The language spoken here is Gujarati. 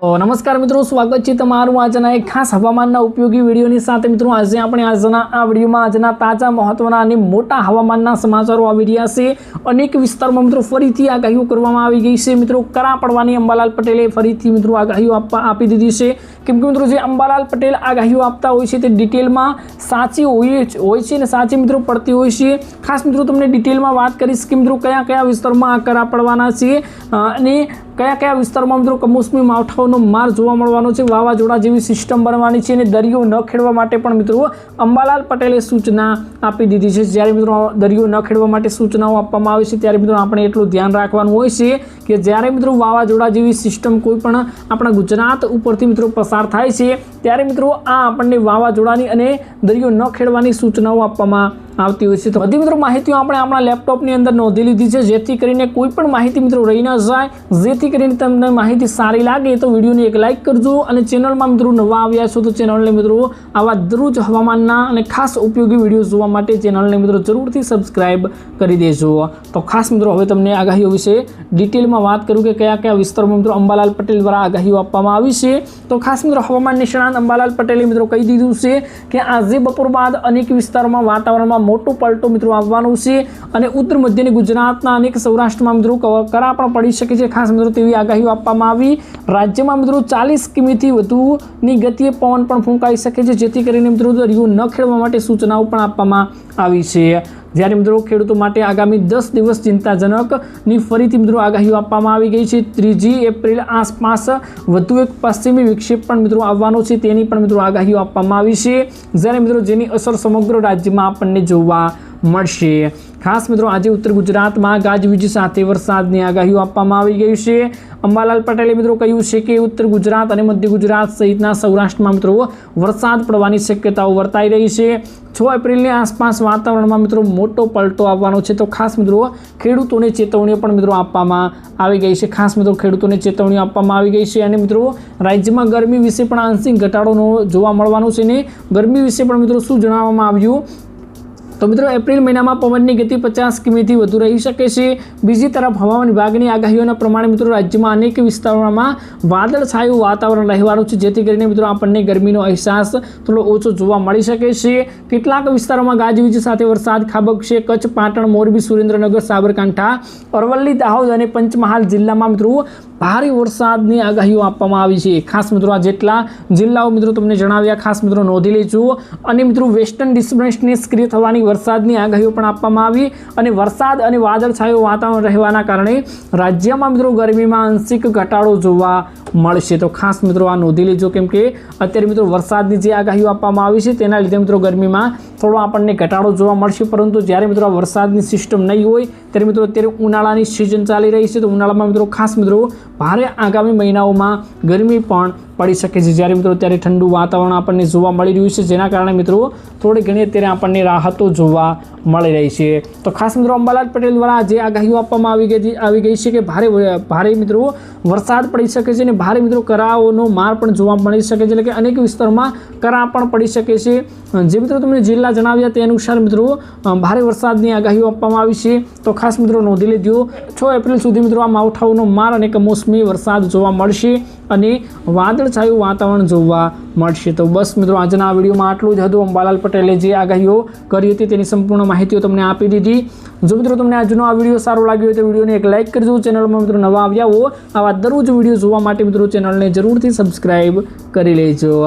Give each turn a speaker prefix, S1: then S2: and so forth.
S1: नमस्कार मित्रों, स्वागत है तमारू आजना एक खास हवामान उपयोगी वीडियो साथ। मित्रों आज આપણે આજના આ વિડીયોમાં આજના તાજા મહત્વના અને મોટા હવામાનના સમાચારો આવી રહ્યા છે। અનેક વિસ્તારોમાં મિત્રો ફરીથી આગાહીઓ કરવામાં આવી ગઈ છે। મિત્રો કરા પડવાની અંબાલાલ પટેલે ફરીથી મિત્રો આગાહીઓ આપી દીધી છે। કેમ કે મિત્રો જે અંબાલાલ પટેલ આગાહીઓ આપતા હોય છે તે ડિટેલમાં સાચી હોય છે અને સાચી મિત્રો પડતી હોય છે। ખાસ મિત્રો તમને ડિટેલમાં વાત કરીશ કે મિત્રો કયા કયા વિસ્તારોમાં આ કરા પડવાના છે અને કયા કયા વિસ્તારોમાં મિત્રો કમોસમી માવઠાઓનો માર જોવા મળવાનો છે, વાવાઝોડા જેવી સિસ્ટમ બનવાની છે અને દરિયો ન ખેડવા માટે પણ મિત્રો અંબાલાલ પટેલે સૂચના આપી દીધી છે। જ્યારે મિત્રો દરિયો ન ખેડવા માટે સૂચનાઓ આપવામાં આવે છે ત્યારે મિત્રો આપણે એટલું ધ્યાન રાખવાનું હોય છે કે જ્યારે મિત્રો વાવાઝોડા જેવી સિસ્ટમ કોઈ પણ આપણા ગુજરાત ઉપરથી મિત્રો પસાર થાય છે ત્યારે મિત્રો આ આપણને વાવાઝોડાની અને દરિયો ન ખેડવાની સૂચનાઓ આપવામાં આવતી હોય છે। તો બધી મિત્રો માહિતીઓ આપણે આપણા લેપટોપની અંદર નોંધી લીધી છે, જેથી કરીને કોઈ પણ માહિતી મિત્રો રહી ન જાય। જેથી કરીને તમને માહિતી સારી લાગે તો વિડીયોને એક લાઇક કરજો અને ચેનલમાં મિત્રો નવા આવ્યા છો તો ચેનલને મિત્રો આવા દરરોજ હવામાનના અને ખાસ ઉપયોગી વિડીયો જોવા માટે ચેનલને મિત્રો જરૂરથી સબસ્ક્રાઇબ કરી દેજો। તો ખાસ મિત્રો હવે તમને આગાહીઓ વિશે ડિટેલમાં વાત કરું કે કયા કયા વિસ્તારોમાં મિત્રો અંબાલાલ પટેલ દ્વારા આગાહીઓ આપવામાં આવી છે। તો ખાસ મિત્રો હવામાન નિષ્ણાત અંબાલાલ પટેલે મિત્રો કહી દીધું છે કે આજે બપોર બાદ અનેક વિસ્તારોમાં વાતાવરણમાં મોટો પલટો મિત્રો આવવાનો છે અને ઉત્તર મધ્યની ગુજરાતના અનેક સૌરાષ્ટ્રમાં મિત્રો કરા પણ પડી શકે છે। ખાસ મિત્રો તેવી આગાહીઓ આપવામાં આવી। રાજ્યમાં મિત્રો 40 કિમીથી વધુની ગતિએ પવન પણ ફૂંકાઈ શકે છે, જેથી કરીને મિત્રો દરિયો ન ખેડવા માટે સૂચનાઓ પણ આપવામાં આવી છે। જ્યારે મિત્રો ખેડૂતો માટે આગામી 10 દિવસ ચિંતાજનકની ફરીથી મિત્રો આગાહીઓ આપવામાં આવી ગઈ છે। 3 એપ્રિલ આસપાસ વધુ એક પશ્ચિમી વિક્ષેપ પણ મિત્રો આવવાનો છે, તેની પણ મિત્રો આગાહીઓ આપવામાં આવી છે। જ્યારે મિત્રો જેની અસર સમગ્ર રાજ્યમાં આપણને જોવા મળશે। ખાસ મિત્રો આજે ઉત્તર ગુજરાતમાં ગાજવીજ સાથે વરસાદની આગાહીઓ આપવામાં આવી ગઈ છે। અંબાલાલ પટેલે મિત્રો કહ્યું છે કે ઉત્તર ગુજરાત અને મધ્ય ગુજરાત સહિતના સૌરાષ્ટ્રમાં મિત્રો વરસાદ પડવાની શક્યતાઓ વર્તાઈ રહી છે। 6 એપ્રિલની આસપાસ વાતાવરણમાં મિત્રો મોટો પલટો આવવાનો છે। તો ખાસ મિત્રો ખેડૂતોને ચેતવણીઓ પણ મિત્રો આપવામાં આવી ગઈ છે। ખાસ મિત્રો ખેડૂતોને ચેતવણીઓ આપવામાં આવી ગઈ છે અને મિત્રો રાજ્યમાં ગરમી વિશે પણ આંશિક ઘટાડો જોવા મળવાનો છે ને ગરમી વિશે પણ મિત્રો શું જણાવવામાં આવ્યું તો મિત્રો એપ્રિલ મહિનામાં પવનની ગતિ 50 કિમીથી વધુ રહી શકે છે। બીજી તરફ હવામાન વિભાગની આગાહીઓના પ્રમાણે મિત્રો રાજ્યમાં અનેક વિસ્તારોમાં વાદળછાયું વાતાવરણ રહેવાનું છે, જેથી કરીને મિત્રો આપણને ગરમીનો અહેસાસ થોડો ઓછો જોવા મળી શકે છે। કેટલાક વિસ્તારોમાં ગાજવીજ સાથે વરસાદ ખાબકશે। કચ્છ, પાટણ, મોરબી, સુરેન્દ્રનગર, સાબરકાંઠા, અરવલ્લી, દાહોદ અને પંચમહાલ જિલ્લામાં મિત્રો ભારે વરસાદની આગાહીઓ આપવામાં આવી છે। ખાસ મિત્રો આ જેટલા જિલ્લાઓ મિત્રો તમને જણાવ્યા, ખાસ મિત્રો નોંધી લેજો। અને મિત્રો વેસ્ટર્ન ડિસ્ટર્બન્સની સક્રિય થવાની વરસાદની આગાહીઓ પણ આપવામાં આવી અને વરસાદ અને વાદળછાયું વાતાવરણ રહેવાના કારણે રાજ્યમાં મિત્રો ગરમીમાં આંશિક ઘટાડો જોવા મળશે। તો ખાસ મિત્રો આ નોંધી લેજો, કેમ કે અત્યારે મિત્રો વરસાદની જે આગાહીઓ આપવામાં આવી છે તેના લીધે મિત્રો ગરમીમાં થોડો આપણને ઘટાડો જોવા મળશે। પરંતુ જ્યારે મિત્રો આ વરસાદની સિસ્ટમ નહીં હોય ત્યારે મિત્રો અત્યારે ઉનાળાની સિઝન ચાલી રહી છે, તો ઉનાળામાં મિત્રો ખાસ મિત્રો ભારે આગામી મહિનાઓમાં ગરમી પણ પડી શકે છે। જ્યારે મિત્રો અત્યારે ઠંડુ વાતાવરણ આપણને જોવા મળી રહ્યું છે, જેના કારણે મિત્રો થોડી ઘણી અત્યારે આપણને રાહતો જોવા મળી રહી છે। તો ખાસ મિત્રો અંબાલાલ પટેલ દ્વારા જે આગાહીઓ આપવામાં આવી ગઈ છે કે ભારે મિત્રો વરસાદ પડી શકે છે અને ભારે મિત્રો કરાઓનો માર પણ જોવા મળી શકે છે, એટલે કે અનેક વિસ્તારોમાં કરા પણ પડી શકે છે। જે મિત્રો તમને જિલ્લા જણાવ્યા તે અનુસાર મિત્રો ભારે વરસાદની આગાહીઓ આપવામાં આવી છે। તો ખાસ મિત્રો નોંધી લેજો 6 એપ્રિલ સુધી મિત્રો આ માવઠાઓનો માર અને કમોસમી વરસાદ જોવા મળશે અને વાદળછાયું વાતાવરણ જોવા મળશે। તો બસ મિત્રો આજના આ વિડીયોમાં આટલું જ હતું। અંબાલાલ પટેલે જે આગાહીઓ કરી હતી તેની સંપૂર્ણ માહિતીઓ તમને આપી દીધી। જો મિત્રો તમને આજનો આ વિડીયો સારો લાગ્યો હોય તો વિડીયોને એક લાઇક કરજો। ચેનલમાં મિત્રો નવા આવ્યા હો આવા દરરોજ વિડીયો જોવા માટે મિત્રો ચેનલને જરૂરથી સબસ્ક્રાઇબ કરી લેજો।